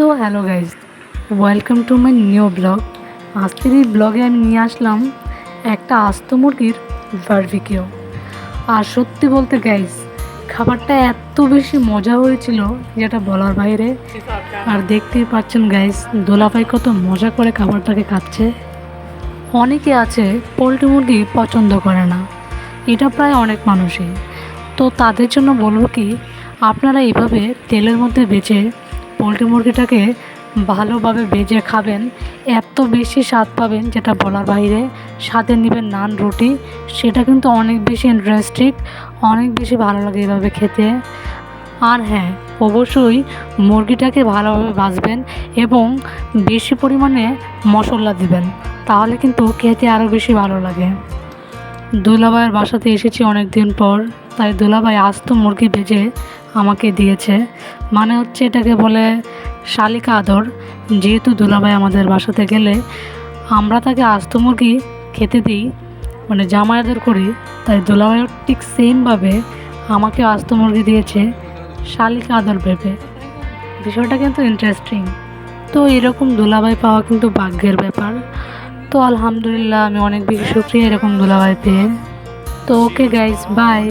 তো hello guys, welcome to my new blog. আজকের এই ব্লগে আমি নিয়ে আসলাম একটা আস্ত মুরগির বারবিকিউ। আর সত্যি বলতে গাইজ, খাবারটা এত বেশি মজা হয়েছিল যেটা বলার বাইরে। আর দেখতেই পাচ্ছেন গাইজ, দোলাভাই কত মজা করে খাবারটাকে খাচ্ছে। অনেকে আছে পোলট্রি মুরগি পছন্দ করে না, এটা প্রায় অনেক মানুষই। তো তাদের জন্য বলবো কি, আপনারা এইভাবে তেলের মধ্যে ভেজে পোলট্রি মুরগিটাকে ভালোভাবে ভেজে খাবেন, এত বেশি স্বাদ পাবেন যেটা বলার বাইরে। সাথে নেবেন নান রুটি, সেটা কিন্তু অনেক বেশি ইন্টারেস্টিং, অনেক বেশি ভালো লাগে এভাবে খেতে। আর হ্যাঁ, অবশ্যই মুরগিটাকে ভালোভাবে ভাজবেন এবং বেশি পরিমাণে মশলা দিবেন, তাহলে কিন্তু খেতে আরও বেশি ভালো লাগে। দুলাভাইয়ের বাসাতে এসেছি অনেক দিন পর, তাই দুলাভাই আস্ত মুরগি ভেজে আমাকে দিয়েছে। মানে হচ্ছে এটাকে বলে শালিকা আদর। যেহেতু দুলাভাই আমাদের বাসাতে গেলে আমরা তাকে আস্ত মুরগি খেতে দিই, মানে জামাই আদর করি, তাই দুলাভাইও ঠিক সেমভাবে আমাকে আস্ত মুরগি দিয়েছে শালিকা আদর ভেবে। বিষয়টা কিন্তু ইন্টারেস্টিং। তো এরকম দুলাভাই পাওয়া কিন্তু ভাগ্যের ব্যাপার। তো আলহামদুলিল্লাহ, আমি অনেক বেশি শুকরিয়া এরকম দুলাভাই পেয়ে। তো ওকে গাইস, বাই।